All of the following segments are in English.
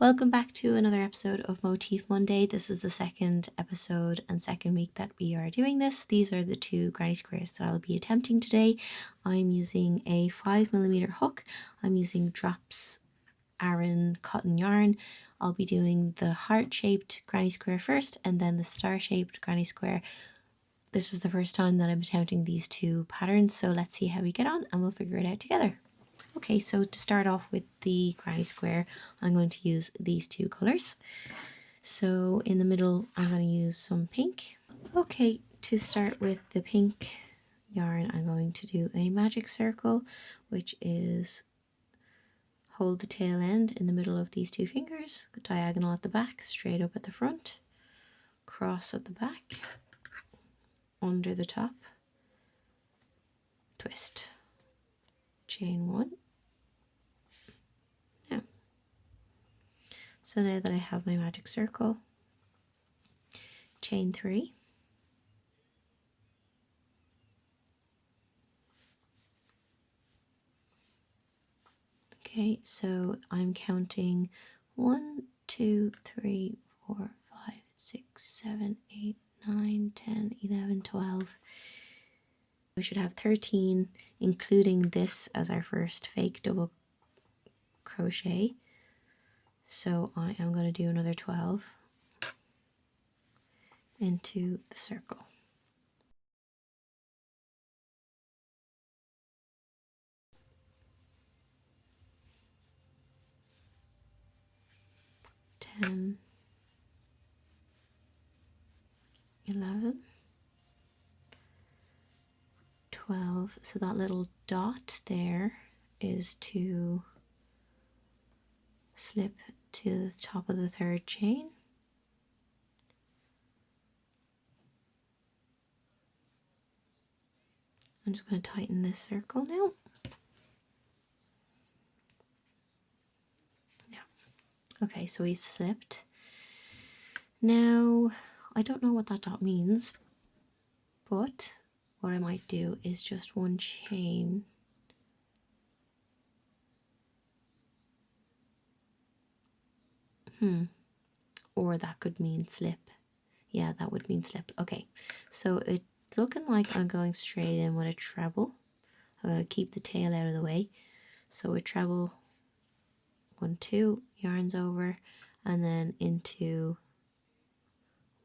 Welcome back to another episode of Motif Monday. This is the second episode and second week that we are doing this. These are the two granny squares that I'll be attempting today. I'm using a 5mm hook. I'm using Drops Aran cotton yarn. I'll be doing the heart-shaped granny square first and then the star-shaped granny square. This is the first time that I'm attempting these two patterns, so let's see how we get on and we'll figure it out together. Okay, so to start off with the granny square, I'm going to use these two colours. So in the middle, I'm going to use some pink. Okay, to start with the pink yarn, I'm going to do a magic circle, which is hold the tail end in the middle of these two fingers, diagonal at the back, straight up at the front, cross at the back, under the top, twist, chain one. So now that I have my magic circle, chain 3, okay, so I'm counting 1, 2, 3, 4, 5, 6, 7, 8, 9, 10, 11, 12. We should have 13, including this as our first fake double crochet. So I am going to do another 12 into the circle. Ten, 11, 12. So that little dot there is to slip to the top of the third chain. I'm just going to tighten this circle now. Okay, so we've slipped. Now, I don't know what that dot means, but what I might do is just one chain. Or that could mean slip. Yeah, that would mean slip. Okay, so it's looking like I'm going straight in with a treble. I'm going to keep the tail out of the way. So a treble, 1, 2, yarns over, and then into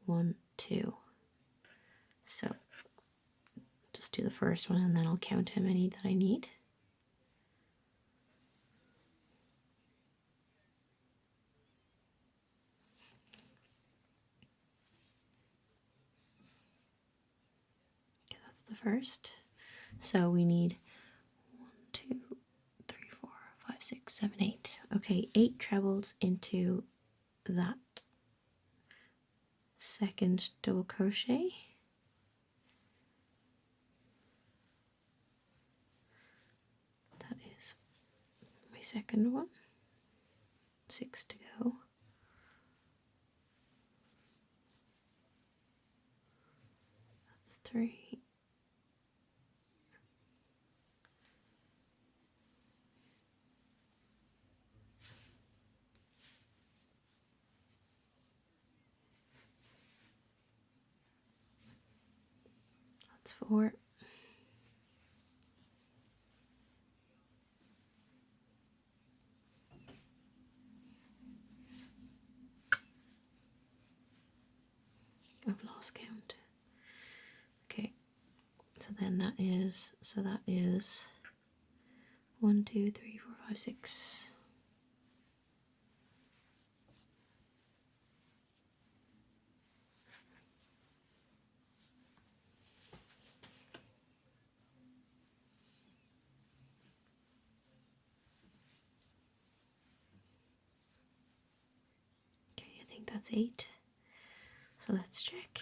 1, 2. So just do the first one and then I'll count how many that I need. Okay, that's the first. So we need 1, 2, 3, 4, 5, 6, 7, 8. Okay, 8 trebles into that second double crochet. That is my second one. 6 to go. That's 3. That's 4. I've lost count. Okay, so then that is 1, 2, 3, 4, 5, 6. Okay, I think that's 8. So let's check.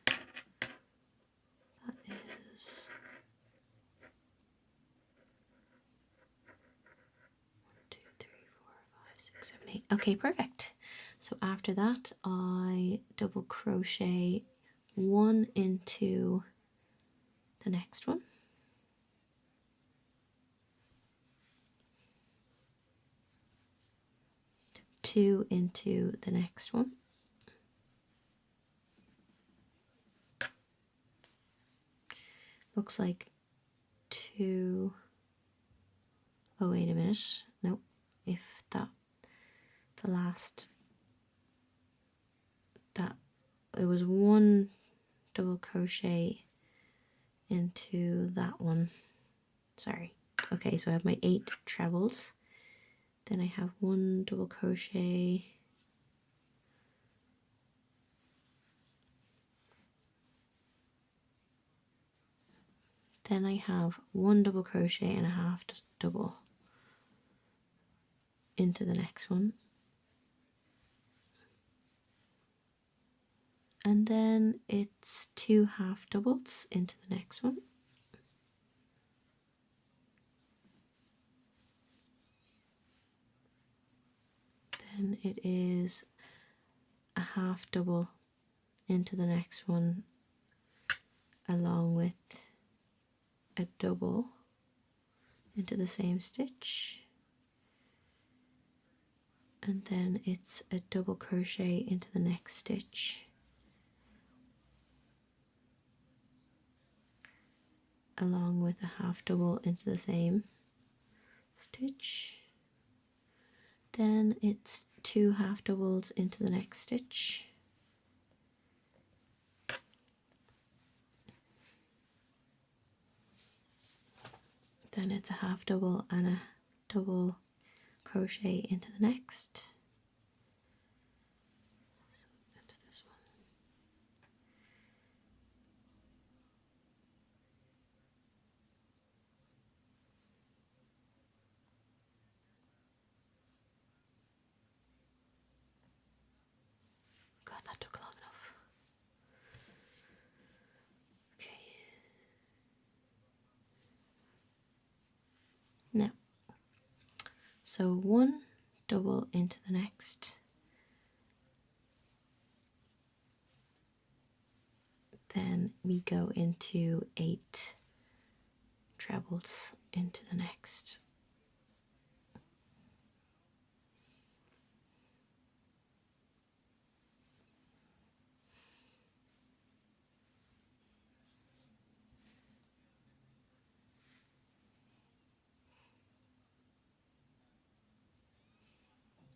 That is 1, 2, 3, 4, 5, 6, 7, 8. Okay, perfect. So after that, I double crochet 1 into the next one. two into the next one. Looks like two. Oh, wait a minute. No, if that, the last, that, it was one double crochet into that one. Sorry. Okay, so I have my 8 trebles. Then I have one double crochet. Then I have one double crochet and a half double into the next one. And then it's 2 half doubles into the next one. Then it is a half double into the next one, along with a double into the same stitch, and then it's a double crochet into the next stitch, along with a half double into the same stitch. Then it's 2 half doubles into the next stitch, then it's a half double and a double crochet into the next. So into this one. God, that took long enough. Okay. Now, so one double into the next, then we go into 8 trebles into the next.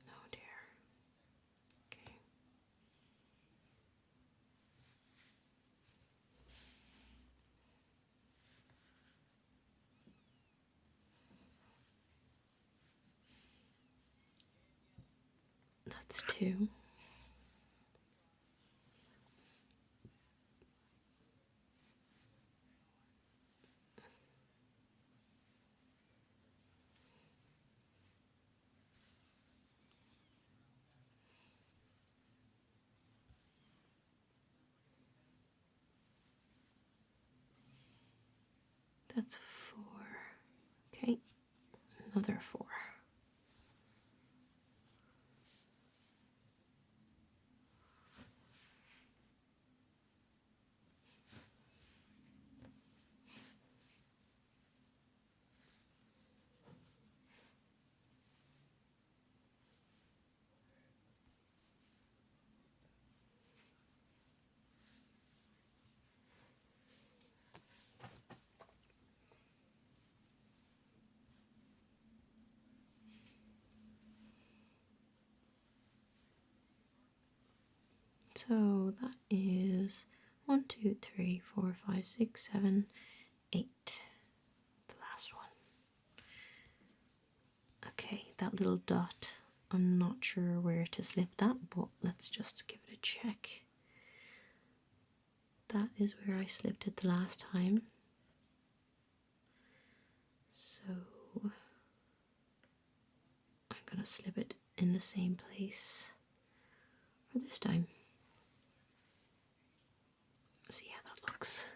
Oh dear. Okay. That's 2. That's 4. Okay, another 4. So that is 1, 2, 3, 4, 5, 6, 7, 8. The last one. Okay, that little dot, I'm not sure where to slip that, but let's just give it a check. That is where I slipped it the last time. So I'm gonna slip it in the same place for this time. See how that looks.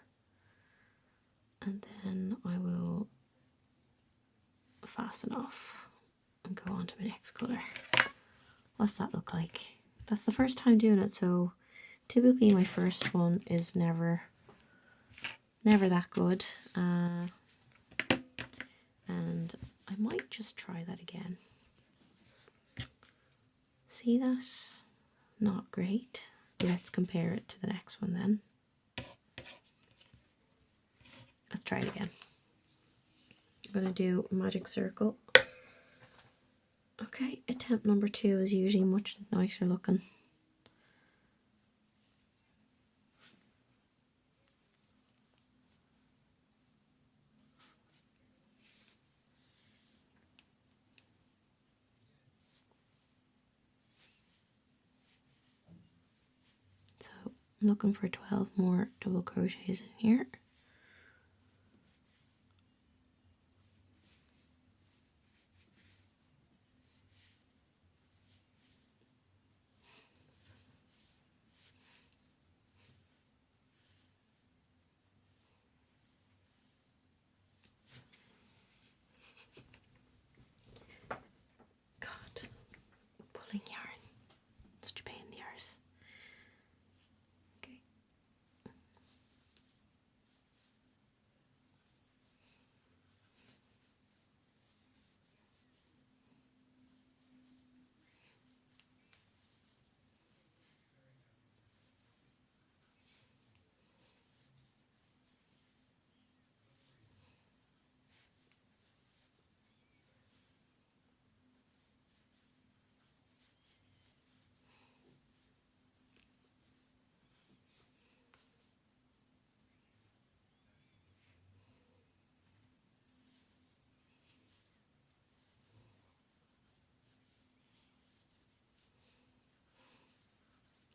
And then I will fasten off and go on to my next colour. What's that look like? That's the first time doing it, so typically my first one is never that good. And I might just try that again. See that? Not great. Let's compare it to the next one then. Let's try it again. I'm going to do a magic circle. Okay, attempt number 2 is usually much nicer looking. So I'm looking for 12 more double crochets in here. God, pulling yarn. Such a pain in the arse. Okay.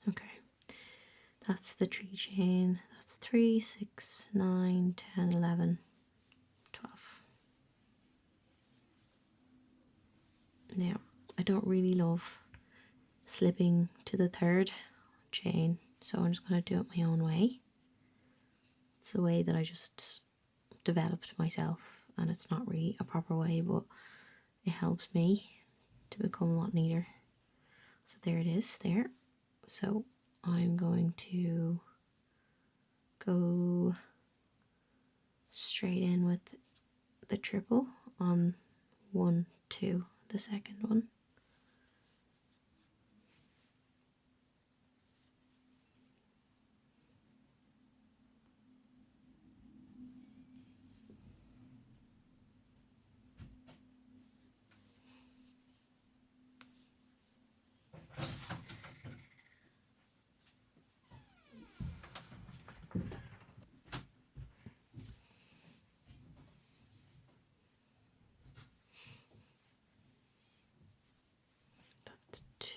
Okay. That's the 3 chain. That's 3, 6, 9, 10, 11, 12. Now, I don't really love slipping to the 3rd chain, so I'm just going to do it my own way. It's the way that I just developed myself, and it's not really a proper way, but it helps me to become a lot neater. So there it is there. So I'm going to go straight in with the triple on 1, 2, the second one. That's 2.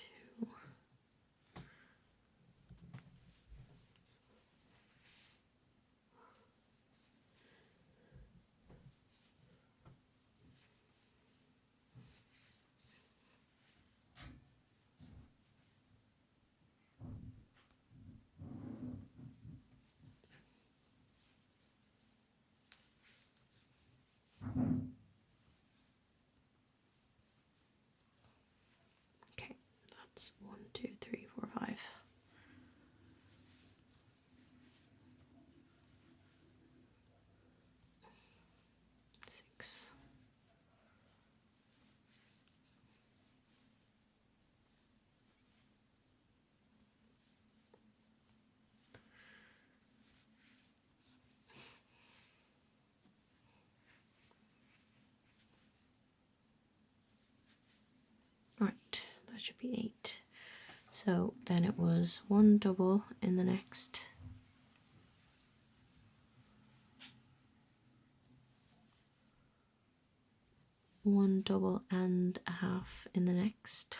Okay, that's 1, 2, 3, 4, 5. Six. Right, that should be 8. So then it was 1 double in the next, 1 double and a half in the next,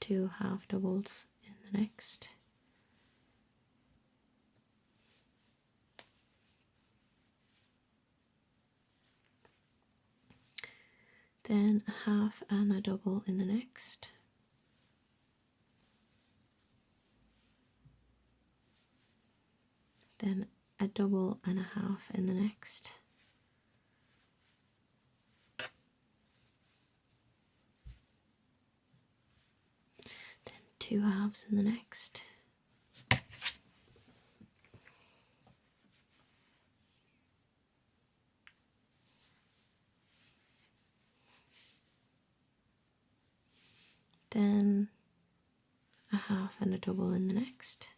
2 half doubles in the next, then a half and a double in the next, then a double and a half in the next, then 2 halves in the next, then a half and a double in the next,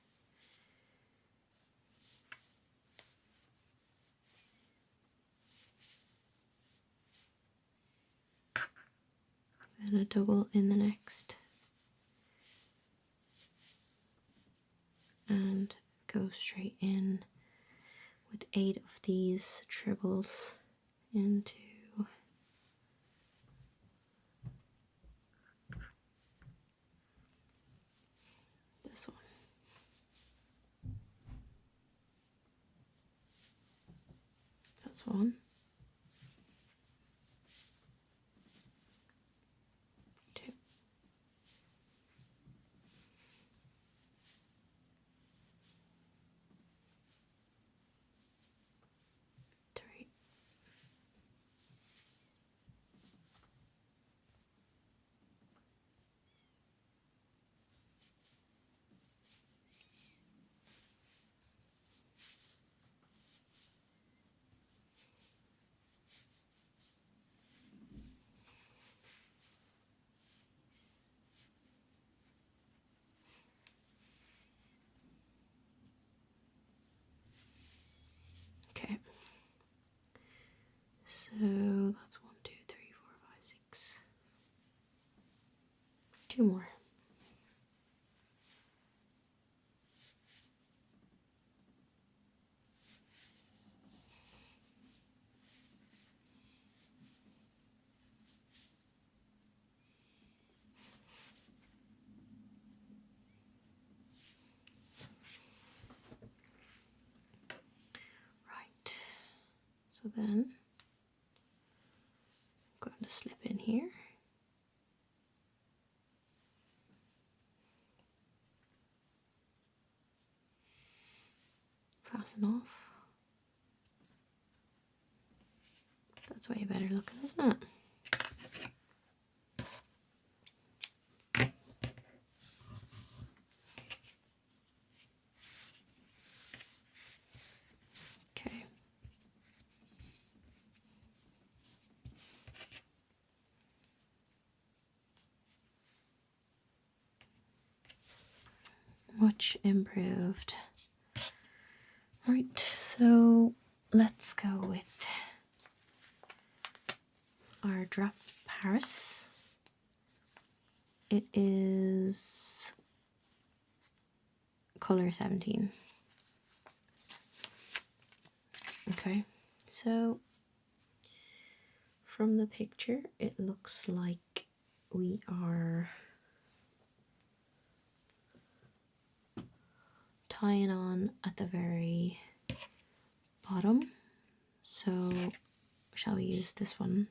and a double in the next, and go straight in with 8 of these trebles into this one. That's 1, 2, 3, 'kay. So that's 1, 2, 3, 4, 5, 6. 2 more. Right. So then I'm going to slip in here. Fasten off. That's way better looking, isn't it? Okay. Much improved. Right, so let's go with our drop Paris. It is color 17. Okay, so from the picture it looks like we are tying on at the very bottom. So shall we use this one?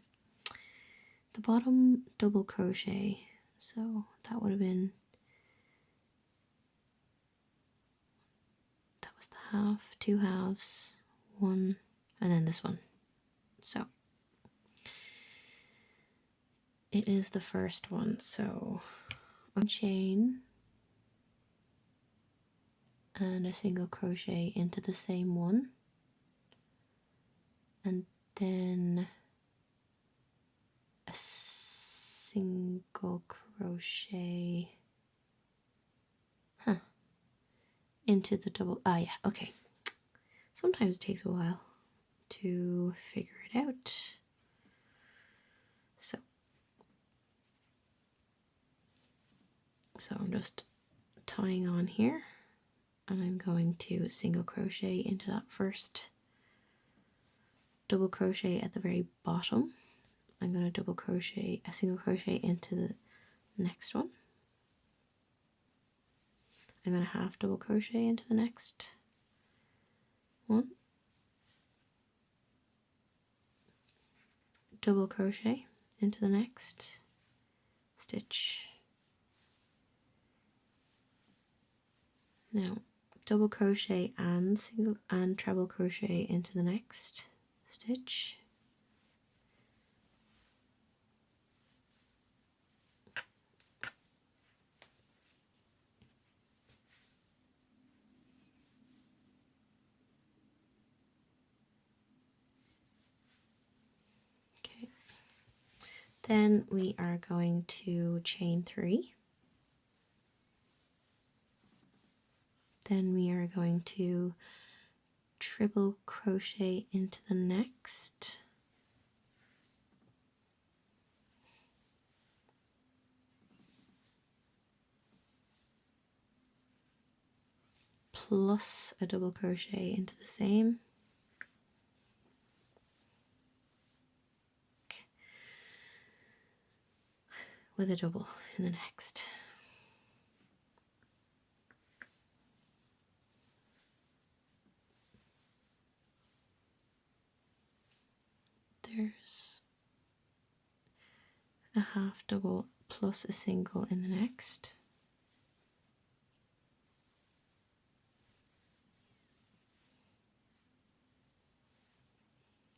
The bottom double crochet. So that would have been, that was the half, 2 halves, 1, and then this one. So it is the first one. So one chain and a single crochet into the same one, and then a single crochet into the double. Ah, yeah, okay. Sometimes it takes a while to figure it out. So I'm just tying on here, and I'm going to single crochet into that first, double crochet at the very bottom. I'm going to double crochet, a single crochet into the next one. I'm going to half double crochet into the next one, double crochet into the next stitch. Now double crochet and single and treble crochet into the next stitch. Then we are going to chain 3. Then we are going to triple crochet into the next, plus a double crochet into the same, with a double in the next. There's a half double plus a single in the next.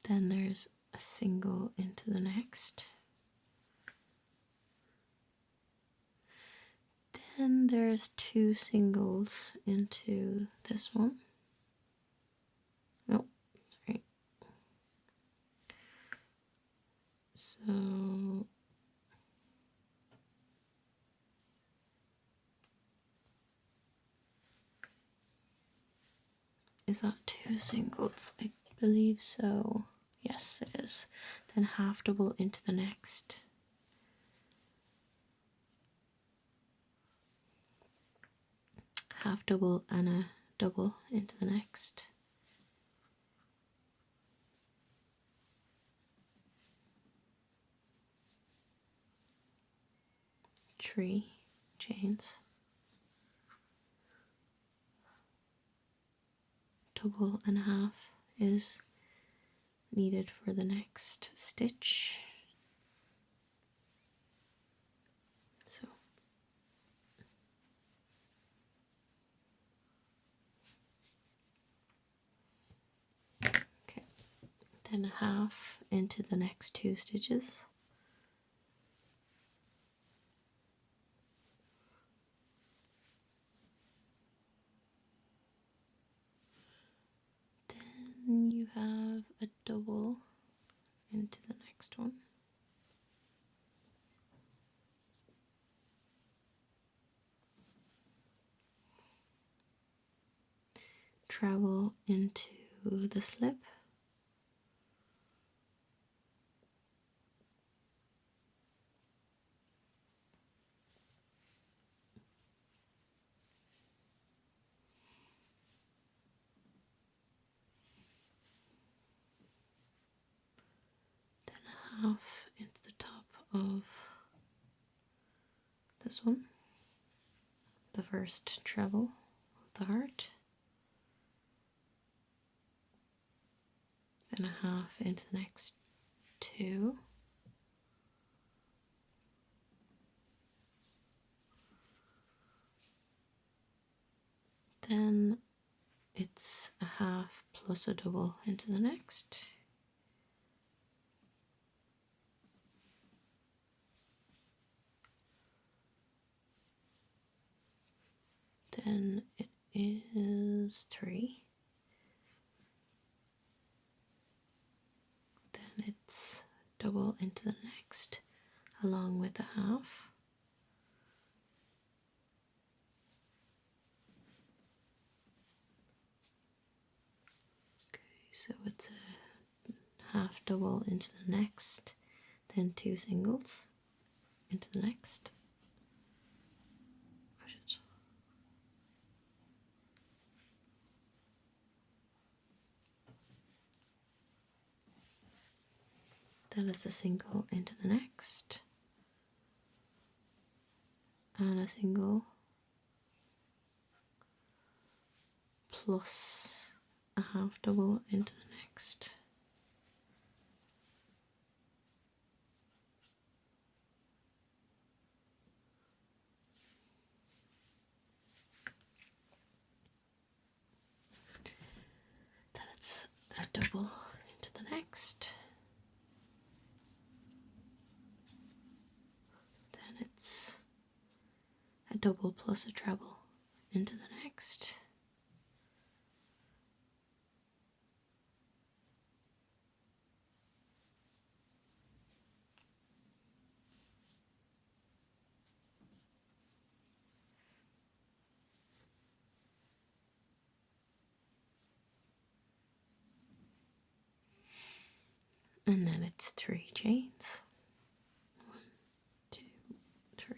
Then there's a single into the next. Then there's 2 singles into this one. Oh, sorry. So is that 2 singles? I believe so. Yes, it is. Then half double into the next. Half double and a double into the next. Three chains. Double and a half is needed for the next stitch. So okay, then a half into the next 2 stitches. Then you have a double into the next one. Travel into the slip. Then a half into the top of this one, the first treble of the heart. Then a half into the next 2. Then it's a half plus a double into the next. Then it is 3. Then it's double into the next along with the half. Okay, so it's a half double into the next, then 2 singles into the next. Then it's a single into the next, and a single plus a half double into the next. Then it's a double into the next. Then it's a double plus a treble into the next. and then it's 3 chains. 1, 2, 3,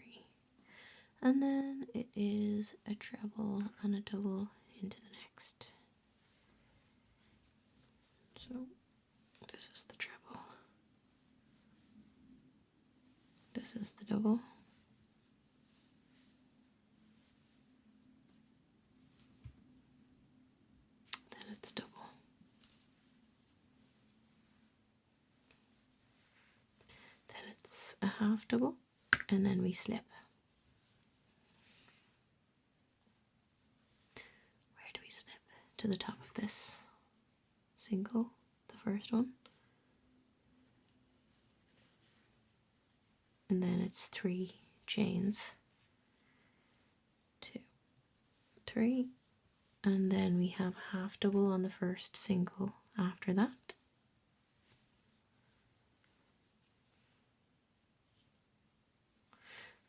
and then it is a treble and a double into the next. So this is the treble, this is the double, then it's double, then it's a half double, and then we slip. Where do we slip? To the top of this single, the first one, and then it's 3 chains, 2, 3, and then we have a half double on the first single after that.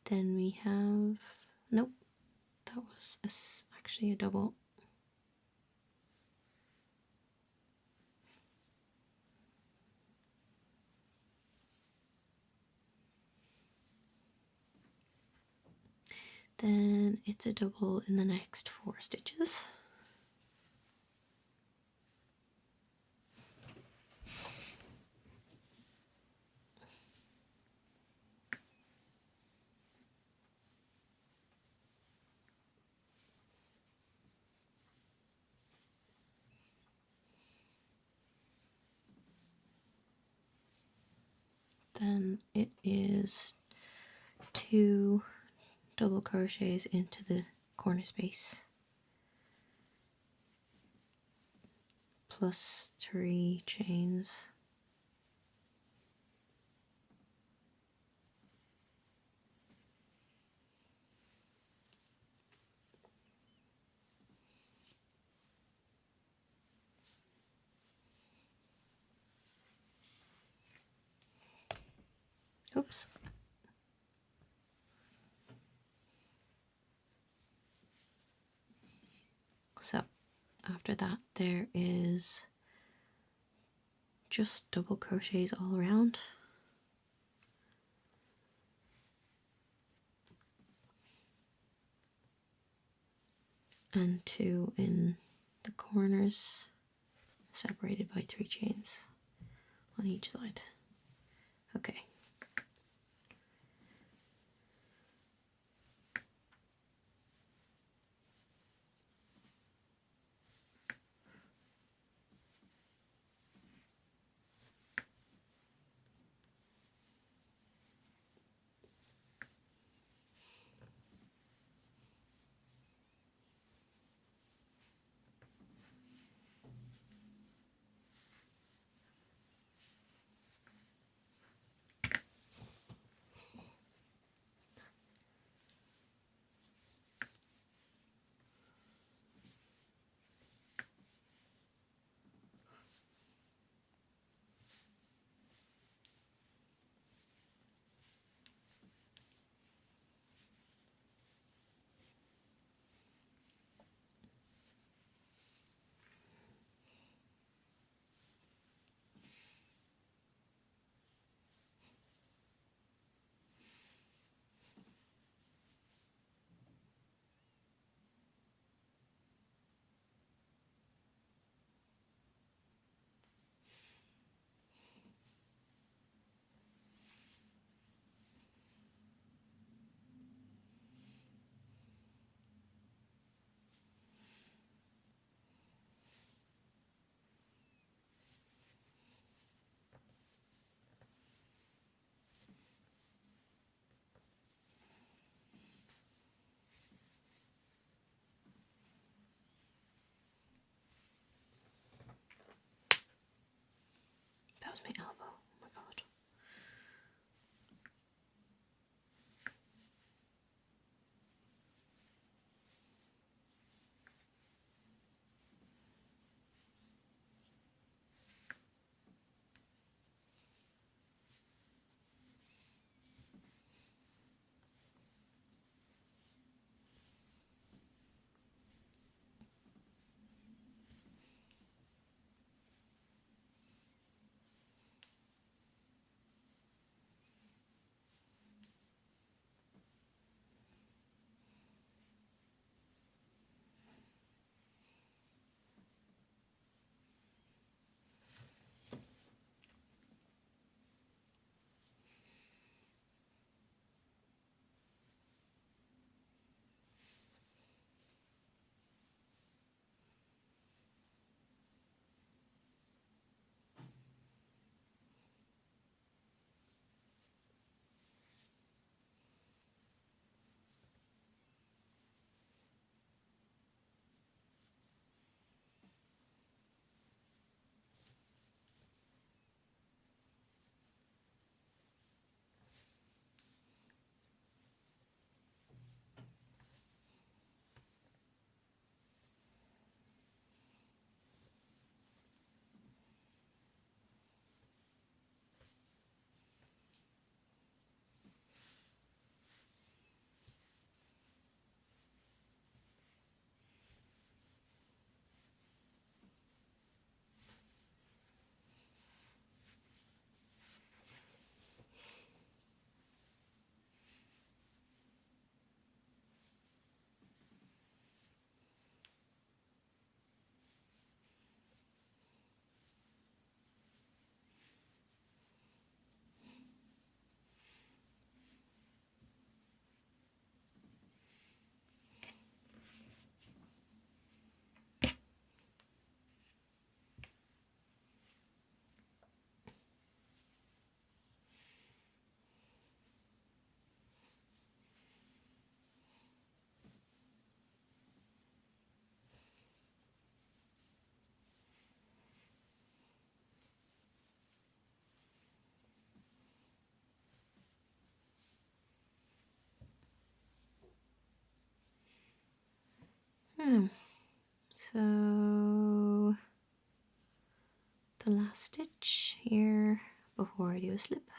Then we have, nope, that was actually a double. Then it's a double in the next 4 stitches. Then it is 2 double crochets into the corner space, plus 3 chains, oops. So after that there is just double crochets all around, and 2 in the corners, separated by 3 chains on each side. Okay. So the last stitch here before I do a slip.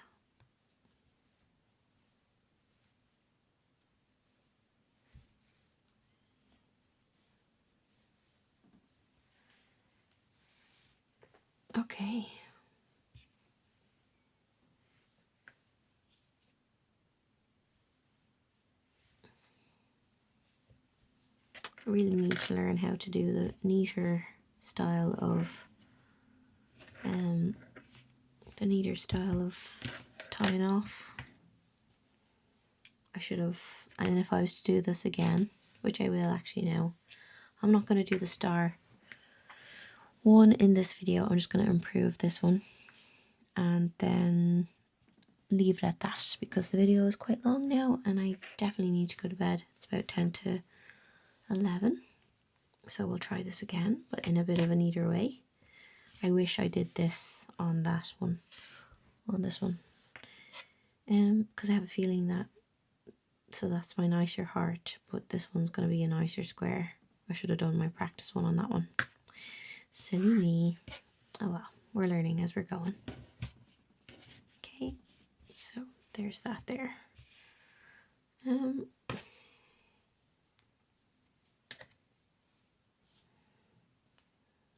Okay. I really need to learn how to do the neater style of tying off. I should have, and if I was to do this again, which I will actually now, I'm not going to do the star one in this video. I'm just going to improve this one and then leave it at that because the video is quite long now and I definitely need to go to bed. It's about 10 to 11. So we'll try this again, but in a bit of a neater way. I wish I did this on that one, on this one. Because I have a feeling that, so that's my nicer heart, but this one's going to be a nicer square. I should have done my practice one on that one. Silly me. Oh well, we're learning as we're going. Okay, so there's that there.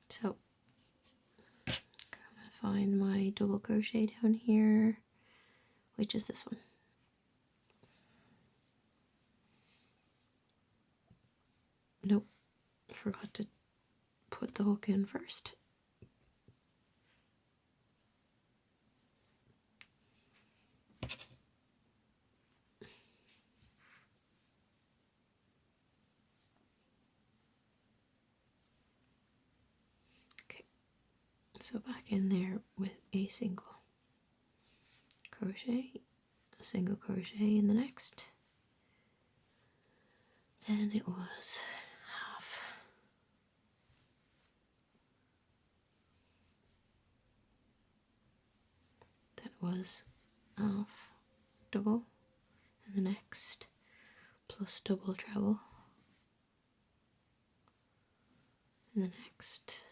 So I'm gonna find my double crochet down here, which is this one. Nope, forgot to put the hook in first. Okay, so back in there with a single crochet, a single crochet in the next. Then it was half. That was half double in the next, plus double treble in the next.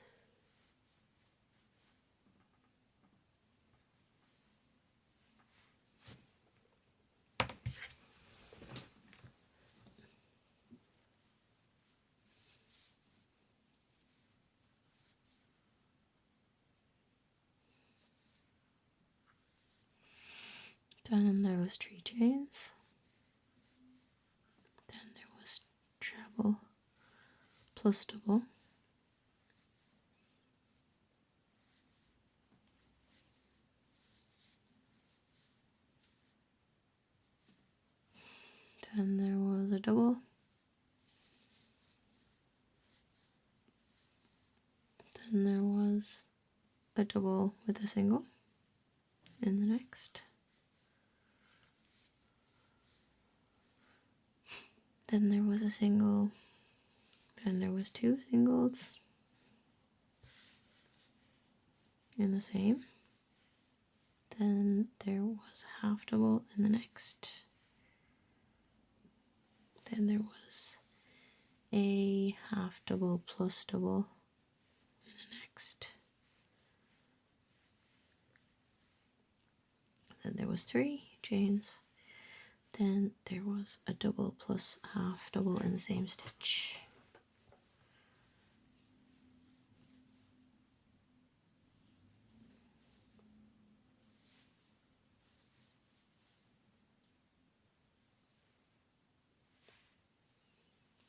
Then there was 3 chains. Then there was treble plus double. Then there was a double. Then there was a double with a single in the next. Then there was a single. Then there was 2 singles in the same. Then there was a half double in the next. Then there was a half double plus double in the next. Then there was 3 chains. Then there was a double plus half double in the same stitch.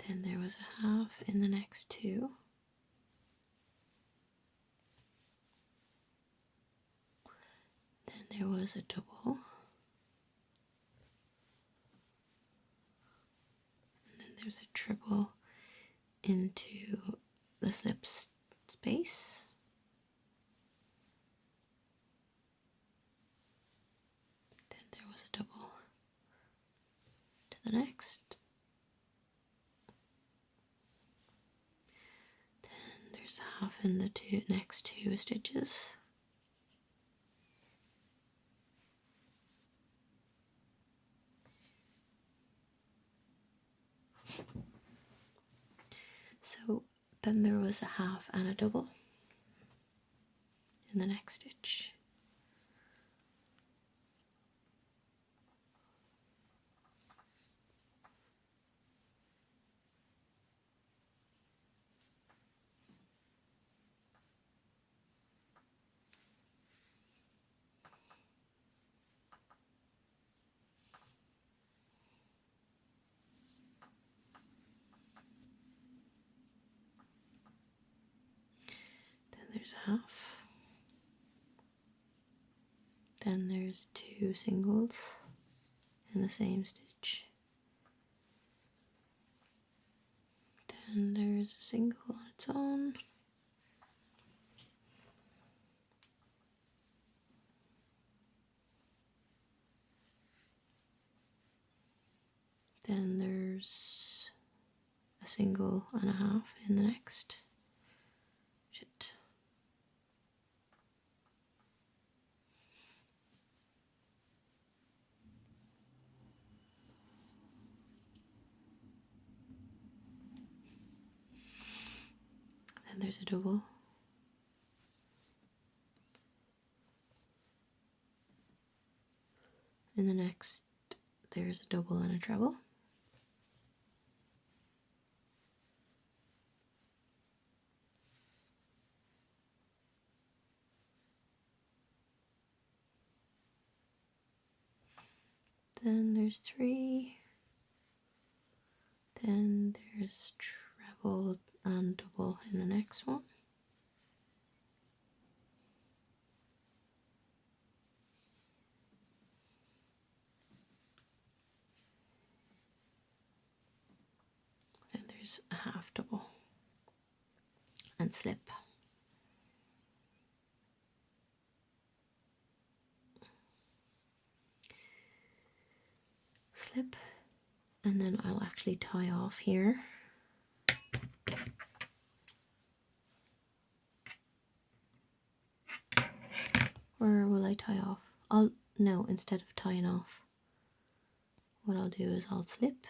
Then there was a half in the next 2. Then there was a double. And then there's a triple into the slip space. Then there was a double to the next. Then there's half in the next 2 stitches. So then there was a half and a double in the next stitch. Then there's a half. Then there's 2 singles in the same stitch. Then there's a single on its own. Then there's a single and a half in the next. Shit. Then there's a double. In the next, there's a double and a treble. Then there's 3. Then there's treble and double in the next one. Then there's a half double and slip. Slip, and then I'll actually tie off here. Or will I tie off? No, instead of tying off, what I'll do is I'll slip,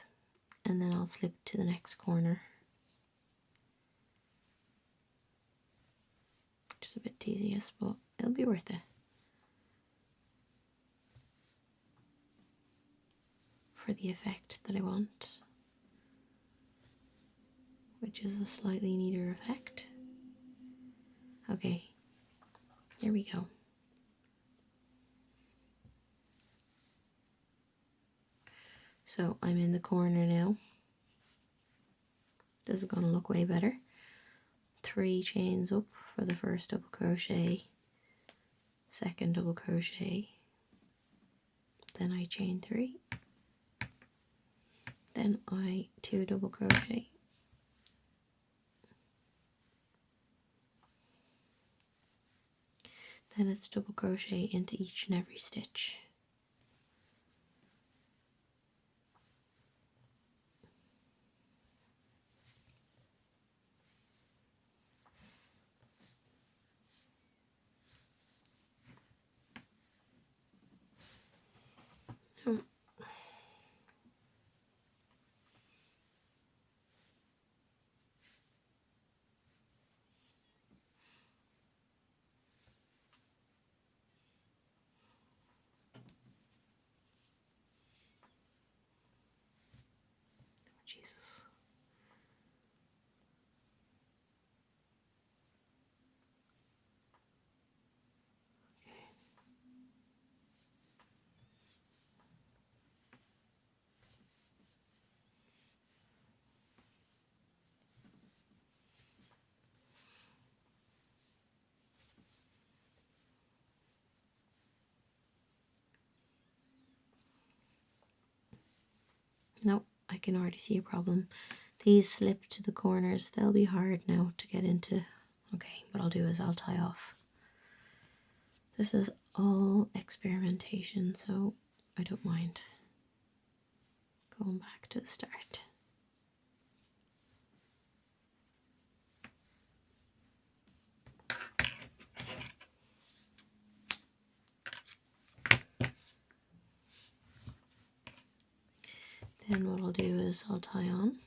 and then I'll slip to the next corner. Which is a bit tedious, but it'll be worth it. For the effect that I want, which is a slightly neater effect. Okay, here we go. So I'm in the corner now. This is going to look way better. 3 chains up for the first double crochet, second double crochet, then I chain 3, then I 2 double crochet, then it's double crochet into each and every stitch. Oh. Jesus. Nope, I can already see a problem. These slip to the corners. They'll be hard now to get into. Okay, what I'll do is I'll tie off. This is all experimentation, so I don't mind going back to the start. Then what I'll do is I'll tie on.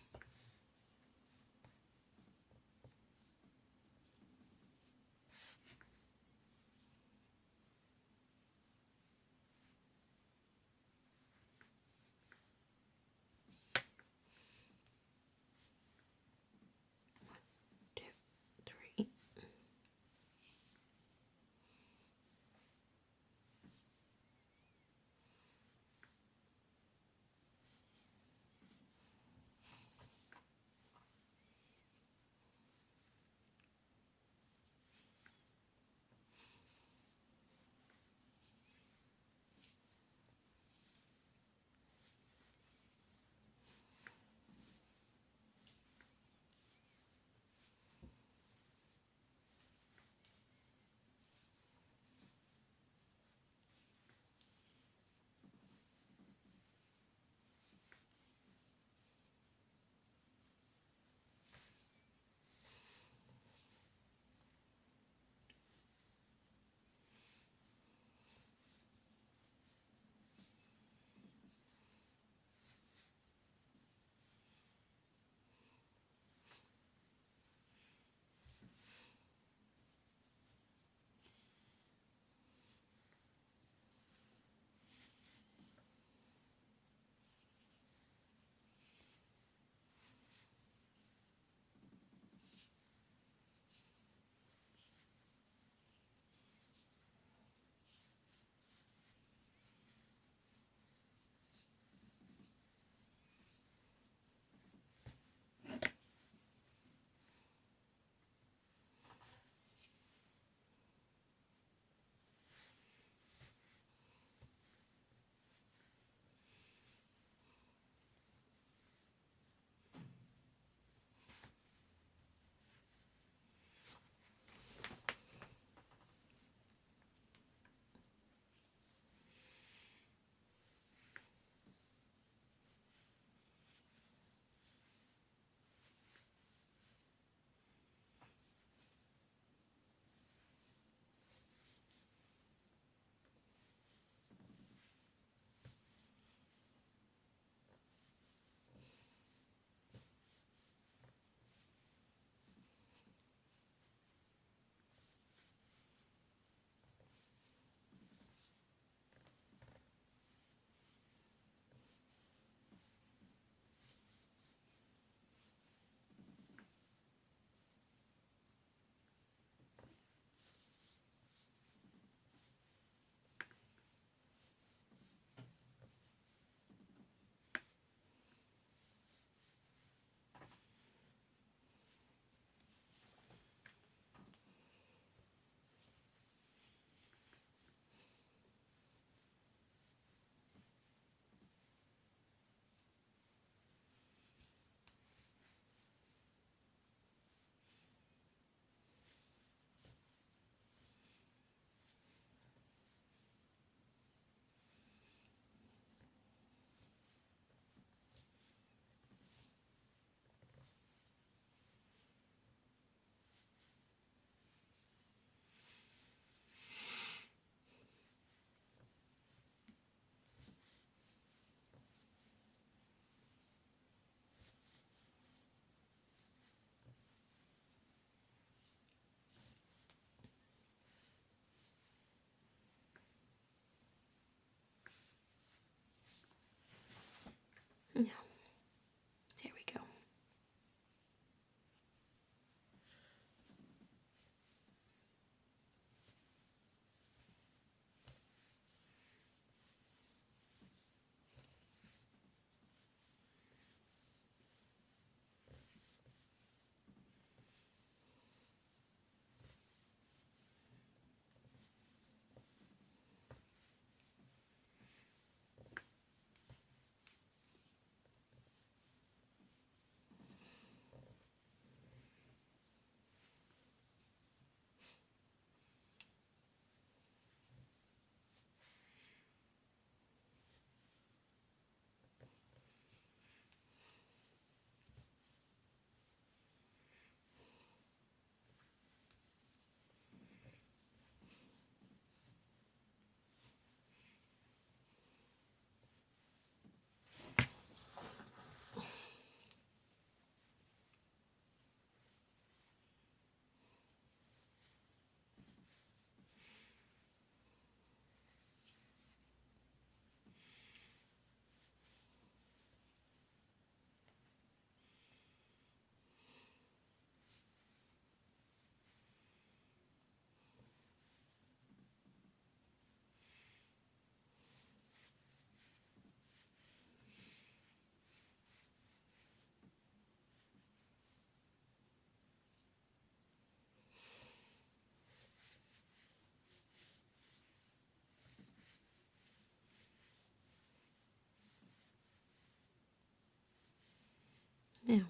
Now,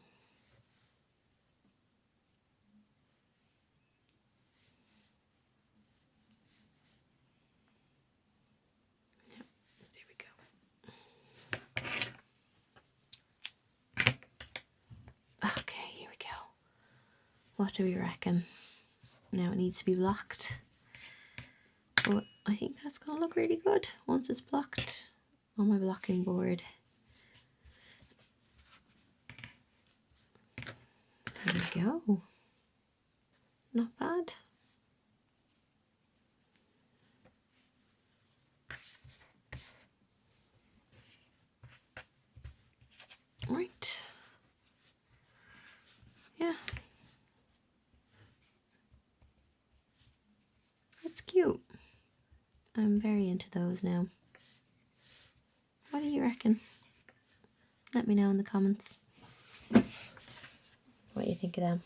there we go. Okay, here we go. What do we reckon? Now it needs to be blocked, but I think that's going to look really good once it's blocked on my blocking board. There we go. Not bad. Right. Yeah. That's cute. I'm very into those now. What do you reckon? Let me know in the comments what you think of them.